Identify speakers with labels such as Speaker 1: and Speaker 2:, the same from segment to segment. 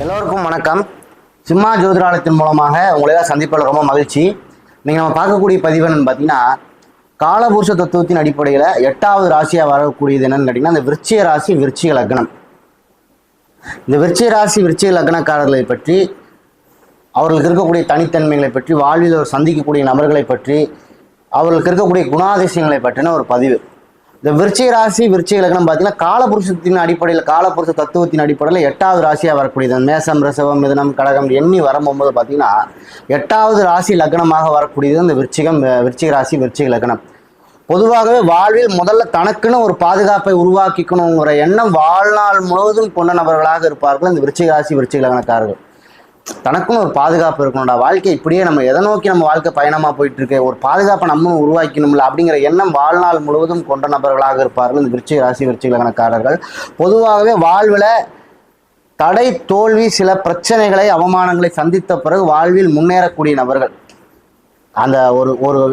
Speaker 1: எல்லோருக்கும் வணக்கம். சிம்மா ஜோதிடாலயத்தின் மூலமாக உங்களை சந்திப்பதில் ரொம்ப மகிழ்ச்சி. நீங்கள் நம்ம பார்க்கக்கூடிய பதிவு என்னன்னு பார்த்தீங்கன்னா, காலபுருஷ தத்துவத்தின் அடிப்படையில் 8வது ராசியாக வரக்கூடியது என்னன்னு கேட்டிங்கன்னா, இந்த விருச்சிக ராசி விருச்சிக லக்னம். இந்த விருச்சிக ராசி விருச்சிக லக்னக்காரர்களை பற்றி, அவர்களுக்கு இருக்கக்கூடிய தனித்தன்மைகளை பற்றி, வாழ்வில் சந்திக்கக்கூடிய நபர்களை பற்றி, அவர்களுக்கு இருக்கக்கூடிய குணாதிசயங்களை பற்றின ஒரு பதிவு. இந்த விருச்சிக ராசி விருச்சிக லக்னம் பார்த்தீங்கன்னா, காலபுருஷத்தின் அடிப்படையில், காலபுருஷ தத்துவத்தின் அடிப்படையில் 8வது ராசியாக வரக்கூடியது. மேசம், ரிஷபம், மிதுனம், கடகம் எண்ணி வரும்போது பார்த்தீங்கன்னா 8வது ராசி லக்னமாக வரக்கூடியது இந்த விருச்சிக ராசி விருச்சிக லக்னம். பொதுவாகவே வாழ்வில் முதல்ல தனக்குன்னு ஒரு பாதுகாப்பை உருவாக்கிக்கணுங்கிற எண்ணம் வாழ்நாள் முழுவதும் கொண்ட நபர்களாக இருப்பார்கள் இந்த விருச்சிக ராசி விருச்சிக லக்னக்காரர்கள். தனக்குன்னு ஒரு பாதுகாப்பு இருக்கணும்டா, வாழ்க்கை இப்படியே நம்ம எதை நோக்கி நம்ம வாழ்க்கை பயணமாக போயிட்டு இருக்கு, ஒரு பாதுகாப்பை நம்மளும் உருவாக்கணும்ல அப்படிங்கிற எண்ணம் வாழ்நாள் முழுவதும் கொண்ட நபர்களாக இருப்பார்கள் இந்த விருச்சிக ராசி விருச்சிக லக்னக்காரர்கள். பொதுவாகவே வாழ்வில் தடை தோல்வி சில பிரச்சனைகளை அவமானங்களை சந்தித்த பிறகு வாழ்வில் முன்னேறக்கூடிய நபர்கள். அந்த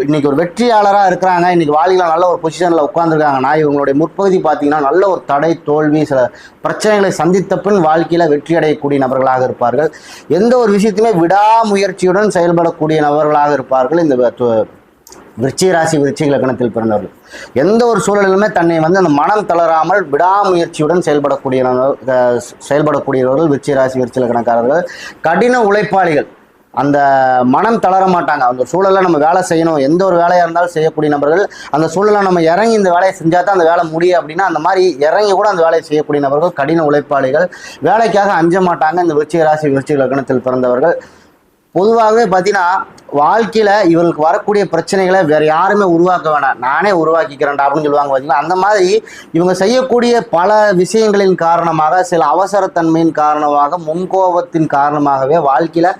Speaker 1: இன்னைக்கு ஒரு வெற்றியாளராக இருக்கிறாங்க, இன்னைக்கு வாழ்க்கையில் நல்ல ஒரு பொசிஷனில் உட்காந்துருக்காங்கன்னா, இவங்களுடைய முற்பகுதி பார்த்தீங்கன்னா நல்ல ஒரு தடை தோல்வி சில பிரச்சனைகளை சந்தித்த பின் வாழ்க்கையில் வெற்றி அடையக்கூடிய நபர்களாக இருப்பார்கள். எந்த ஒரு விஷயத்தையுமே விடாமுயற்சியுடன் செயல்படக்கூடிய நபர்களாக இருப்பார்கள் இந்த விருச்சிக ராசி விருச்சிக லக்னத்தில் பிறந்தவர்கள். எந்த ஒரு சூழலிலுமே தன்னை அந்த மனம் தளராமல் விடாமுயற்சியுடன் செயல்படக்கூடியவர்கள் விருச்சிக ராசி விருச்சிக லக்னக்காரர்கள். கடின உழைப்பாளிகள், அந்த மனம் தளர மாட்டாங்க. அந்த சூழலை நம்ம வேலை செய்யணும், எந்த ஒரு வேலையாக இருந்தாலும் செய்யக்கூடிய நபர்கள். அந்த சூழலை நம்ம இறங்கி இந்த வேலையை செஞ்சால் தான் அந்த வேலை முடியும் அப்படின்னா அந்த மாதிரி இறங்கி கூட அந்த வேலையை செய்யக்கூடிய நபர்கள் கடின உழைப்பாளிகள். வேலைக்காக அஞ்ச மாட்டாங்க இந்த விருச்சிக ராசி விருச்சிக லக்னத்தில் பிறந்தவர்கள். பொதுவாகவே பார்த்தீங்கன்னா வாழ்க்கையில் இவர்களுக்கு வரக்கூடிய பிரச்சனைகளை வேறு யாருமே உருவாக்க வேணாம், நானே உருவாக்கிக்கிறேன்டா அப்படின்னு சொல்லுவாங்க பார்த்தீங்கன்னா. அந்த மாதிரி இவங்க செய்யக்கூடிய பல விஷயங்களின் காரணமாக, சில அவசரத்தன்மையின் காரணமாக, முன்கோபத்தின் காரணமாகவே வாழ்க்கையில்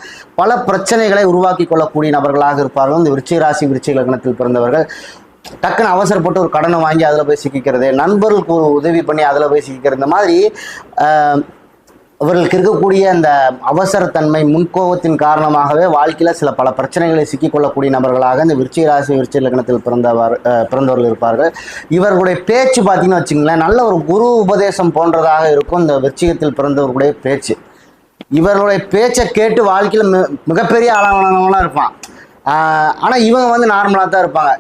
Speaker 1: பல பிரச்சனைகளை உருவாக்கி கொள்ளக்கூடிய நபர்களாக இருப்பார்கள் இந்த விருச்சிக ராசி விருச்சிக லக்னத்தில் பிறந்தவர்கள். டக்குன்னு அவசரப்பட்டு ஒரு கடனை வாங்கி அதில் போய் சிக்கிக்கிறது, நண்பர்களுக்கு ஒரு உதவி பண்ணி அதில் போய் சிக்கிக்கிறது, இந்த மாதிரி இவர்களுக்கு இருக்கக்கூடிய அந்த அவசரத்தன்மை முன்கோபத்தின் காரணமாகவே வாழ்க்கையில் சில பல பிரச்சனைகளை சிக்கிக்கொள்ளக்கூடிய நபர்களாக இந்த விருச்சிக ராசி விருச்சிக லக்னத்தில் பிறந்தவர்கள் இருப்பார்கள். இவர்களுடைய பேச்சு பார்த்தீங்கன்னு வச்சுங்களேன், நல்ல ஒரு குரு உபதேசம் போன்றதாக இருக்கும் இந்த விருச்சிகத்தில் பிறந்தவர்களுடைய பேச்சு. இவர்களுடைய பேச்சை கேட்டு வாழ்க்கையில் மிகப்பெரிய ஆளானவங்களாம் இருப்பான். ஆனால் இவங்க நார்மலாக தான் இருப்பாங்க.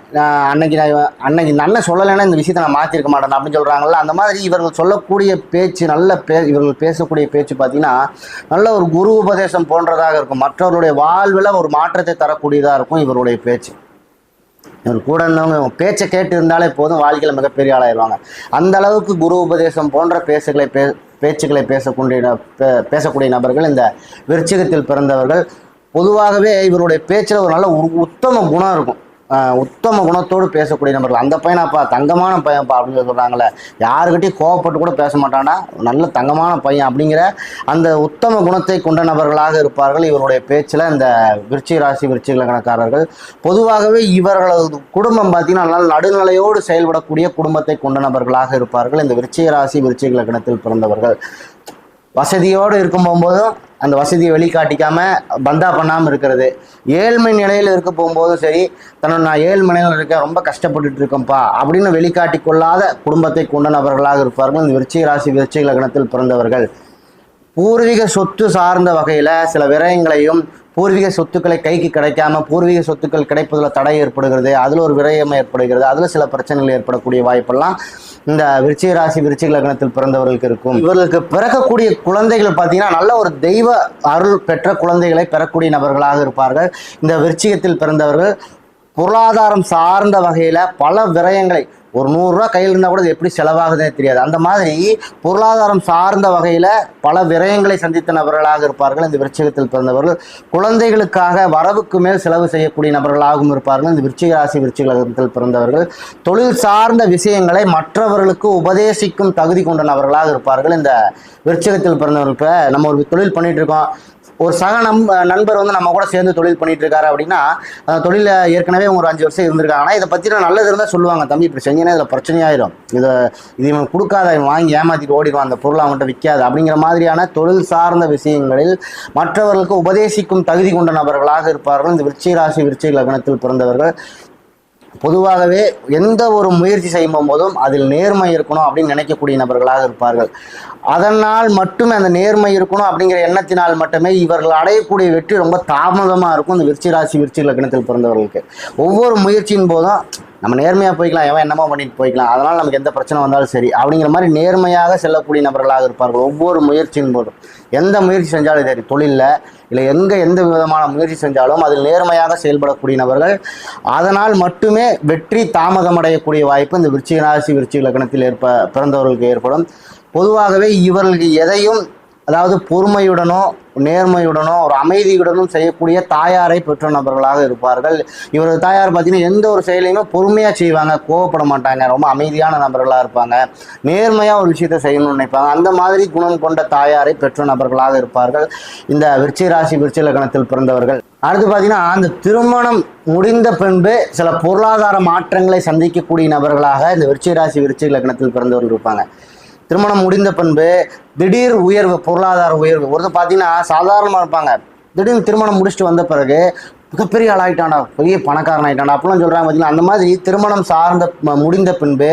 Speaker 1: அன்னைக்கு அண்ணன் சொல்லலைன்னா இந்த விஷயத்தை நான் மாற்றிருக்க மாட்டேன் அப்படின்னு சொல்கிறாங்கல்ல, அந்த மாதிரி இவர்கள் சொல்லக்கூடிய பேச்சு இவர்கள் பேசக்கூடிய பேச்சு பார்த்தீங்கன்னா நல்ல ஒரு குரு உபதேசம் போன்றதாக இருக்கும். மற்றவருடைய வாழ்வில் ஒரு மாற்றத்தை தரக்கூடியதாக இருக்கும் இவருடைய பேச்சு. இவர் கூட இருந்தவங்க பேச்சை கேட்டு இருந்தாலே போதும், வாழ்க்கையில் மிகப்பெரிய ஆளாயிருவாங்க. அந்த அளவுக்கு குரு உபதேசம் போன்ற பேச்சுக்களை பேசக்கூடிய நபர்கள் இந்த விருச்சிகத்தில் பிறந்தவர்கள். பொதுவாகவே இவருடைய பேச்சில் ஒரு நல்ல உத்தம குணம் இருக்கும். உத்தம குணத்தோடு பேசக்கூடிய நபர்கள். அந்த பையனாப்பா தங்கமான பையன்ப்பா அப்படின்னு சொல்கிறாங்களே, யாருக்கிட்டையும் கோவப்பட்டு கூட பேச மாட்டானா, நல்ல தங்கமான பையன் அப்படிங்கிற அந்த உத்தம குணத்தை கொண்ட நபர்களாக இருப்பார்கள் இவருடைய பேச்சில் இந்த விருச்சிக ராசி விருச்சிக லக்னக்காரர்கள். பொதுவாகவே இவர்களது குடும்பம் பார்த்தீங்கன்னா நல்ல நடுநிலையோடு செயல்படக்கூடிய குடும்பத்தை கொண்ட நபர்களாக இருப்பார்கள் இந்த விருச்சிக ராசி விருச்சிக லக்னத்தில் பிறந்தவர்கள். வசதியோடு இருக்கும் போகும்போதும் அந்த வசதியை வெளிக்காட்டிக்காமல் பந்தா பண்ணாமல் இருக்கிறது, ஏழ்மை நிலையில் இருக்க போகும்போதும் சரி, நான் ஏழ்மை நிலையில் இருக்க ரொம்ப கஷ்டப்பட்டுட்டு இருக்கேன்ப்பா அப்படின்னு வெளிக்காட்டி கொள்ளாத குடும்பத்தை கொண்ட நபர்களாக இருப்பார்கள் இந்த விருச்சிக ராசி விருச்சிக லக்னத்தில் பிறந்தவர்கள். பூர்வீக சொத்து சார்ந்த வகையில் சில விரயங்களையும், பூர்வீக சொத்துக்களை கைக்கு கிடைக்காம பூர்வீக சொத்துக்கள் கிடைப்பதில் தடை ஏற்படுகிறது, அதில் ஒரு விரயம் ஏற்படுகிறது, அதில் சில பிரச்சனைகள் ஏற்படக்கூடிய வாய்ப்பெல்லாம் இந்த விருச்சிக ராசி விருச்சிக லக்னத்தில் பிறந்தவர்களுக்கு இருக்கும். இவர்களுக்கு பிறக்கக்கூடிய குழந்தைகள் பார்த்தீங்கன்னா நல்ல ஒரு தெய்வ அருள் பெற்ற குழந்தைகளை பெறக்கூடிய நபர்களாக இருப்பார்கள் இந்த விருச்சிகத்தில் பிறந்தவர்கள். பொருளாதாரம் சார்ந்த வகையில் பல விரயங்களை, ஒரு 100 ரூபா கையில் இருந்தால் கூட எப்படி செலவாகுதே தெரியாது, அந்த மாதிரி பொருளாதாரம் சார்ந்த வகையில் பல விரயங்களை சந்தித்த நபர்களாக இருப்பார்கள் இந்த விருச்சிகத்தில் பிறந்தவர்கள். குழந்தைகளுக்காக வரவுக்கு மேல் செலவு செய்யக்கூடிய நபர்களாகவும் இருப்பார்கள் இந்த விருச்சிக ராசி விருச்சிக லக்னத்தில் பிறந்தவர்கள். தொழில் சார்ந்த விஷயங்களை மற்றவர்களுக்கு உபதேசிக்கும் தகுதி கொண்ட நபர்களாக இருப்பார்கள் இந்த விருச்சிகத்தில் பிறந்தவர்கள். இப்போ நம்ம ஒரு தொழில் பண்ணிட்டு இருக்கோம், ஒரு சக நண்பர் நம்ம கூட சேர்ந்து தொழில் பண்ணிட்டு இருக்காரு அப்படின்னா, தொழில ஏற்கனவே ஒரு 5 வருஷம் இருந்திருக்காங்கன்னா இதை பற்றி நல்லது இருந்தால் சொல்லுவாங்க, தம்பி இப்படி செஞ்சேன்னா இதில் பிரச்சனையாயிரும், இது இவன் கொடுக்காத, இவன் வாங்கி ஏமாற்றிட்டு ஓடிடுவான், அந்த பொருளை அவன்கிட்ட விற்காது அப்படிங்கிற மாதிரியான தொழில் சார்ந்த விஷயங்களில் மற்றவர்களுக்கு உபதேசிக்கும் தகுதி கொண்ட நபர்களாக இருப்பார்கள் இந்த விருச்சிக ராசி விருச்சிக லக்னத்தில் பிறந்தவர்கள். பொதுவாகவே எந்த ஒரு முயற்சி செய்யும் போதும் அதில் நேர்மை இருக்கணும் அப்படின்னு நினைக்கக்கூடிய நபர்களாக இருப்பார்கள். அதனால் மட்டுமே அந்த நேர்மை இருக்கணும் அப்படிங்கிற எண்ணத்தினால் மட்டுமே இவர்கள் அடையக்கூடிய வெற்றி ரொம்ப தாமதமாக இருக்கும் இந்த விருச்சிக ராசி விருச்சிக லக்னத்தில் பிறந்தவர்களுக்கு. ஒவ்வொரு முயற்சியின் போதும் நம்ம நேர்மையாக போய்க்கலாம், எவன் என்னமோ பண்ணிட்டு போய்க்கலாம், அதனால் நமக்கு எந்த பிரச்சனை வந்தாலும் சரி அப்படிங்கிற மாதிரி நேர்மையாக செல்லக்கூடிய நபர்களாக இருப்பார்கள். ஒவ்வொரு முயற்சியின் போதும் எந்த முயற்சி செஞ்சாலும் சரி, தொழிலில் இல்லை எந்த விதமான முயற்சி செஞ்சாலும் அதில் நேர்மையாக செயல்படக்கூடிய நபர்கள். அதனால் மட்டுமே வெற்றி தாமதமடையக்கூடிய வாய்ப்பு இந்த விருச்சிக ராசி விருச்சிக லக்னத்தில் பிறந்தவர்களுக்கு ஏற்படும். பொதுவாகவே இவர்களுக்கு எதையும் அதாவது பொறுமையுடனோ நேர்மையுடனோ ஒரு அமைதியுடனும் செய்யக்கூடிய தாயாரை பெற்ற நபர்களாக இருப்பார்கள். இவரது தாயார் பார்த்தீங்கன்னா எந்த ஒரு செயலையுமே பொறுமையாக செய்வாங்க, கோவப்பட மாட்டாங்க, ரொம்ப அமைதியான நபர்களாக இருப்பாங்க, நேர்மையாக ஒரு விஷயத்தை செய்யணும்னு நினைப்பாங்க. அந்த மாதிரி குணம் கொண்ட தாயாரை பெற்ற நபர்களாக இருப்பார்கள் இந்த விருச்சிக ராசி விருச்சிக லக்னத்தில் பிறந்தவர்கள். அடுத்து பார்த்தீங்கன்னா அந்த திருமணம் முடிந்த பின்பு சில பொருளாதார மாற்றங்களை சந்திக்கக்கூடிய நபர்களாக இந்த விருச்சிக ராசி விருச்சிக லக்னத்தில் பிறந்தவர்கள் இருப்பாங்க. திருமணம் முடிந்த பின்பு திடீர் உயர்வு, பொருளாதார உயர்வு. ஒருத்தர் பார்த்தீங்கன்னா சாதாரணமாக இருப்பாங்க, திடீர்னு திருமணம் முடிச்சுட்டு வந்த பிறகு மிகப்பெரிய ஆள் ஆகிட்டாண்டா, பெரிய பணக்காரன் ஆகிட்டாண்டா அப்படிலாம் சொல்கிறாங்க பார்த்தீங்கன்னா. அந்த மாதிரி திருமணம் முடிந்த பின்பு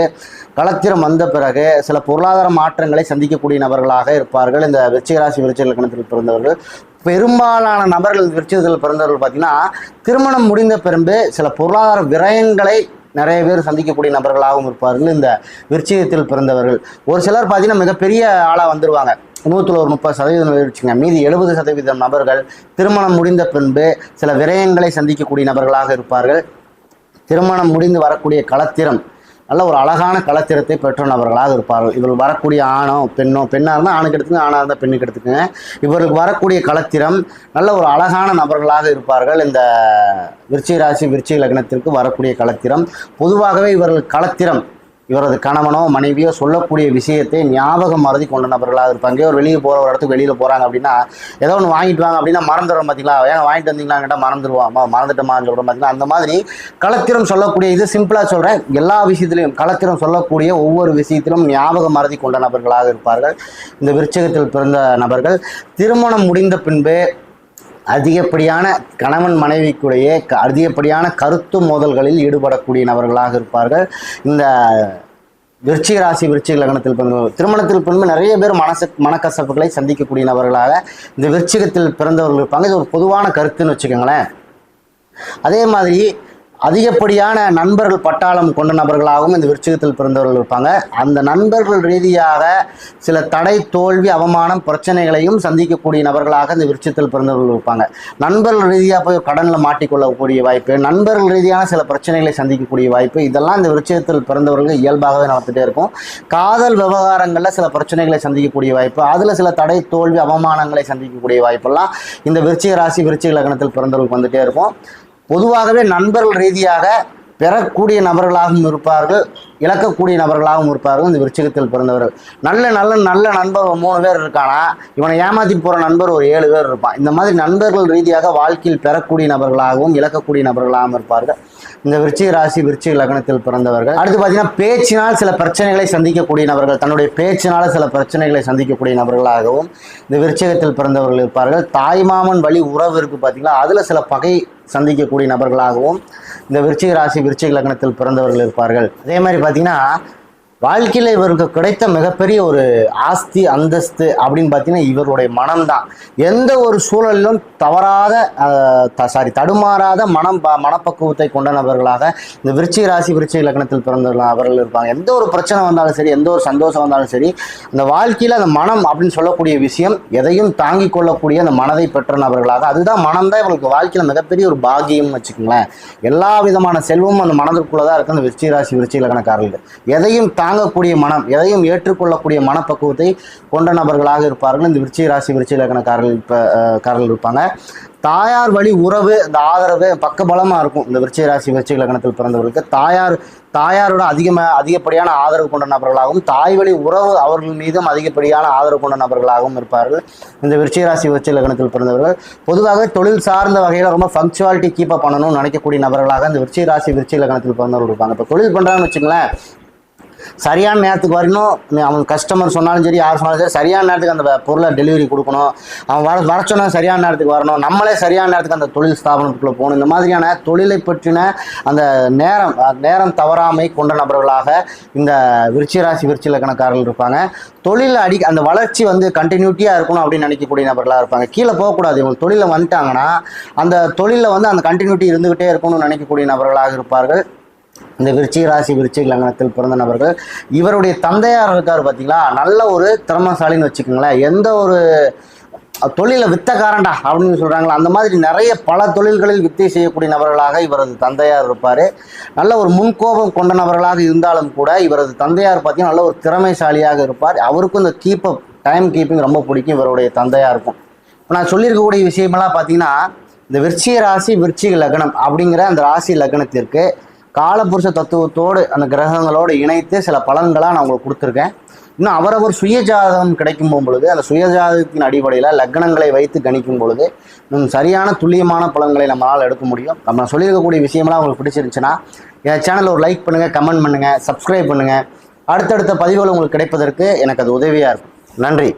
Speaker 1: களத்திரம் வந்த பிறகு சில பொருளாதார மாற்றங்களை சந்திக்கக்கூடிய நபர்களாக இருப்பார்கள் இந்த விருச்சிக ராசி விருச்சிக லக்னத்தில் பிறந்தவர்கள். பெரும்பாலான நபர்கள் விருச்சிகத்தில் பிறந்தவர்கள் பார்த்தீங்கன்னா திருமணம் முடிந்த பிறகு சில பொருளாதார விரயங்களை நிறைய பேர் சந்திக்கக்கூடிய நபர்களாகவும் இருப்பார்கள் இந்த விருச்சிகத்தில் பிறந்தவர்கள். ஒரு சிலர் பார்த்தீங்கன்னா மிகப்பெரிய ஆளாக வந்துடுவாங்க, 130% வச்சுங்க. மீதி 70% நபர்கள் திருமணம் முடிந்த பின்பு சில விரயங்களை சந்திக்கக்கூடிய நபர்களாக இருப்பார்கள். திருமணம் முடிந்து வரக்கூடிய களத்திரம் நல்ல ஒரு அழகான களத்திரத்தை பெற்ற நபர்களாக இருப்பார்கள். இவர்கள் வரக்கூடிய ஆணோ பெண்ணோ, பெண்ணாக இருந்தால் ஆணுக்கு எடுத்துக்கங்க, ஆணாக இருந்தால் பெண்ணுக்கு எடுத்துக்கங்க. இவர்களுக்கு வரக்கூடிய களத்திரம் நல்ல ஒரு அழகான நபர்களாக இருப்பார்கள் இந்த விருச்சிக ராசி விருச்சிக லக்னத்திற்கு வரக்கூடிய களத்திரம். பொதுவாகவே இவர்கள் களத்திரம் இவரது கணவனோ மனைவியோ சொல்லக்கூடிய விஷயத்தை ஞாபகம் மறதி கொண்ட நபர்களாக இருப்பாங்க. ஒரு வெளியே போகிற ஒரு இடத்துக்கு வெளியில் போகிறாங்க அப்படின்னா ஏதோ ஒன்று வாங்கிட்டு வாங்க அப்படின்னா மறந்துடுறோம் பார்த்தீங்களா, ஏன் வாங்கிட்டு வந்தீங்களான்னு கேட்டால் மறந்துடுவாமா, மறந்துட்டோமான்னு சொல்கிறோம் பார்த்தீங்களா. அந்த மாதிரி களத்திரம் சொல்லக்கூடிய, இது சிம்பிளாக சொல்கிறேன், எல்லா விஷயத்திலையும் களத்திரம் சொல்லக்கூடிய ஒவ்வொரு விஷயத்திலும் ஞாபகம் மறதி கொண்ட நபர்களாக இருப்பார்கள் இந்த விருச்சிகத்தில் பிறந்த நபர்கள். திருமணம் முடிந்த பின்பு அதிகப்படியான கணவன் மனைவிக்குடைய அதிகப்படியான கருத்து மோதல்களில் ஈடுபடக்கூடிய நபர்களாக இருப்பார்கள் இந்த விருச்சிக ராசி விருச்சிக லக்னத்தில் பிறந்தவர்கள். திருமணத்தில் பின்பு நிறைய பேர் மனக்கசப்புகளை சந்திக்கக்கூடிய நபர்களாக இந்த விருச்சிகத்தில் பிறந்தவர்கள் இருப்பாங்க. இது ஒரு பொதுவான கருத்துன்னு வச்சுக்கோங்களேன். அதே மாதிரி அதிகப்படியான நண்பர்கள் பட்டாளம் கொண்ட நபர்களாகவும் இந்த விருச்சிகத்தில் பிறந்தவர்கள் இருப்பாங்க. அந்த நண்பர்கள் ரீதியாக சில தடை, தோல்வி, அவமானம், பிரச்சனைகளையும் சந்திக்கக்கூடிய நபர்களாக இந்த விருச்சிகத்தில் பிறந்தவர்கள் இருப்பாங்க. நண்பர்கள் ரீதியாக போய் கடனில் மாட்டிக்கொள்ளக்கூடிய வாய்ப்பு, நண்பர்கள் ரீதியான சில பிரச்சனைகளை சந்திக்கக்கூடிய வாய்ப்பு, இதெல்லாம் இந்த விருச்சிகத்தில் பிறந்தவர்கள் இயல்பாகவே நடந்துகிட்டே இருக்கும். காதல் விவகாரங்களில் சில பிரச்சனைகளை சந்திக்கக்கூடிய வாய்ப்பு, அதில் சில தடை, தோல்வி, அவமானங்களை சந்திக்கக்கூடிய வாய்ப்பெல்லாம் இந்த விருச்சிக ராசி விருச்சிக லக்னத்தில் பிறந்தவர்களுக்கு வந்துகிட்டே இருக்கும். பொதுவாகவே நண்பர்கள் ரீதியாக பெறக்கூடிய நபர்களாகவும் இருப்பார்கள், இழக்கக்கூடிய நபர்களாகவும் இருப்பார்கள் இந்த விருச்சிகத்தில் பிறந்தவர்கள். நல்ல நண்பர் 3 பேர் இருக்கானா, இவனை ஏமாற்றி போகிற நண்பர் ஒரு 7 பேர் இருப்பான். இந்த மாதிரி நண்பர்கள் ரீதியாக வாழ்க்கையில் பெறக்கூடிய நபர்களாகவும் இழக்கக்கூடிய நபர்களாகவும் இருப்பார்கள் இந்த விருச்சிக ராசி விருச்சிக லக்னத்தில் பிறந்தவர்கள். அடுத்து பார்த்தீங்கன்னா பேச்சினால் சில பிரச்சனைகளை சந்திக்கக்கூடிய நபர்கள், தன்னுடைய பேச்சினால் சில பிரச்சனைகளை சந்திக்கக்கூடிய நபர்களாகவும் இந்த விருச்சிகத்தில் பிறந்தவர்கள் இருப்பார்கள். தாய்மாமன் வழி உறவு இருக்குது பார்த்தீங்களா, அதில் சில பகை சந்திக்கக்கூடிய நபர்களாகவும் இந்த விருச்சிக ராசி விருச்சிக லக்னத்தில் பிறந்தவர்கள் இருப்பார்கள். அதே மாதிரி பார்த்தீங்கன்னா வாழ்க்கையில் இவருக்கு கிடைத்த மிகப்பெரிய ஒரு ஆஸ்தி அந்தஸ்து அப்படின்னு பார்த்தீங்கன்னா இவருடைய மனம்தான். எந்த ஒரு சூழலிலும் தடுமாறாத மனப்பக்குவத்தை கொண்ட நபர்களாக இந்த விருச்சிக ராசி விருச்சிக லக்னத்தில் பிறந்தவர்கள் அவர்கள் இருப்பாங்க. எந்த ஒரு பிரச்சனை வந்தாலும் சரி, எந்த ஒரு சந்தோஷம் வந்தாலும் சரி, அந்த வாழ்க்கையில் அந்த மனம் அப்படின்னு சொல்லக்கூடிய விஷயம் எதையும் தாங்கிக் கொள்ளக்கூடிய அந்த மனதை பெற்ற நபர்களாக, அதுதான் மனம் தான் இவர்களுக்கு வாழ்க்கையில் மிகப்பெரிய ஒரு பாக்கியம்னு வச்சுக்கோங்களேன். எல்லா விதமான செல்வமும் அந்த மனதிற்குள்ளே தான் இருக்குது அந்த விருச்சிக ராசி விருச்சிக லக்னக்காரர்கள். எதையும் தாங்கக்கூடிய மனம், எதையும் ஏற்றுக்கொள்ளக்கூடிய மனப்பக்குவத்தை கொண்ட நபர்களாக இருப்பார்கள் இந்த விருச்சிக ராசி விருச்சிக லக்னக்காரர்கள் இருப்பாங்க. தாயார் வழி உறவு, இந்த ஆதரவு பக்கபலமாக இருக்கும் இந்த விருச்சிக ராசி விருச்சிக லக்னத்தில் பிறந்தவர்களுக்கு. தாயாரோட அதிகப்படியான ஆதரவு கொண்ட நபர்களாகவும், தாய் வழி உறவு அவர்கள் மீதும் அதிகப்படியான ஆதரவு கொண்ட நபர்களாகவும் இருப்பார்கள் இந்த விருச்சிக ராசி விருச்சிக லக்னத்தில் பிறந்தவர்கள். பொதுவாக தொழில் சார்ந்த வகையில் ரொம்ப பங்க்சுவாலிட்டி கீப்பப் பண்ணணும்னு நினைக்கக்கூடிய நபர்களாக இந்த விருச்சிக ராசி விருச்சிக லக்னத்தில் பிறந்தவர்கள் இருப்பாங்க. இப்போ தொழில் பண்ணுறாங்கன்னு வச்சுங்களேன், சரியான நேரத்துக்கு வரணும். அவன் கஸ்டமர் சொன்னாலும் சரி, யார் சொன்னாலும் சரி, சரியான நேரத்துக்கு அந்த பொருளை டெலிவரி கொடுக்கணும். அவன் வர சொன்னா சரியான நேரத்துக்கு வரணும். நம்மளே சரியான நேரத்துக்கு அந்த தொழில் ஸ்தாபனத்துக்குள்ளே போகணும். இந்த மாதிரியான தொழிலை பற்றின அந்த நேரம் தவறாமை கொண்ட நபர்களாக இந்த விருச்சிக ராசி விருச்சிக லக்னக்காரர்கள் இருப்பாங்க. தொழில் அந்த வளர்ச்சி வந்து கண்டினியூட்டியாக இருக்கணும் அப்படின்னு நினைக்கக்கூடிய நபர்களாக இருப்பாங்க. கீழே போகக்கூடாது. இவங்க தொழிலை வந்துட்டாங்கன்னா அந்த தொழிலில் வந்து அந்த கண்டினியூட்டி இருந்துகிட்டே இருக்கணும்னு நினைக்கக்கூடிய நபர்களாக இருப்பார்கள் இந்த விருச்சிக ராசி விருச்சிக லக்னத்தில் பிறந்த நபர்கள். இவருடைய தந்தையார் இருக்கார் பார்த்தீங்களா, நல்ல ஒரு திறமைசாலின்னு வச்சுக்கோங்களேன். எந்த ஒரு தொழிலை வித்தக்காரண்டா அப்படின்னு சொல்கிறாங்களா, அந்த மாதிரி நிறைய பல தொழில்களில் வித்தை செய்யக்கூடிய நபர்களாக இவரது தந்தையார் இருப்பார். நல்ல ஒரு முன்கோபம் கொண்ட நபர்களாக இருந்தாலும் கூட இவரது தந்தையார் பார்த்தீங்கன்னா நல்ல ஒரு திறமைசாலியாக இருப்பார். அவருக்கும் இந்த டைம் கீப்பிங் ரொம்ப பிடிக்கும் இவருடைய தந்தையாருக்கும். இப்போ நான் சொல்லியிருக்கக்கூடிய விஷயமெல்லாம் பார்த்தீங்கன்னா இந்த விருச்சிக ராசி விருச்சிக லக்னம் அப்படிங்கிற அந்த ராசி லக்னத்திற்கு காலபுருஷ தத்துவத்தோடு அந்த கிரகங்களோடு இணைத்து சில பலன்களாக நான் உங்களுக்கு கொடுத்துருக்கேன். இன்னும் அவரவர் சுயஜாதகம் கிடைக்கும் பொழுது அந்த சுயஜாதகத்தின் அடிப்படையில் லக்னங்களை வைத்து கணிக்கும் பொழுது இன்னும் சரியான துல்லியமான பலன்களை நம்மளால் எடுக்க முடியும். நம்ம சொல்லியிருக்கக்கூடிய விஷயமெல்லாம் உங்களுக்கு பிடிச்சிருந்துச்சுன்னா என் சேனல் ஒரு லைக் பண்ணுங்கள், கமெண்ட் பண்ணுங்கள், சப்ஸ்கிரைப் பண்ணுங்கள். அடுத்தடுத்த பதிவுகள் உங்களுக்கு கிடைப்பதற்கு எனக்கு அது உதவியாக இருக்கும். நன்றி.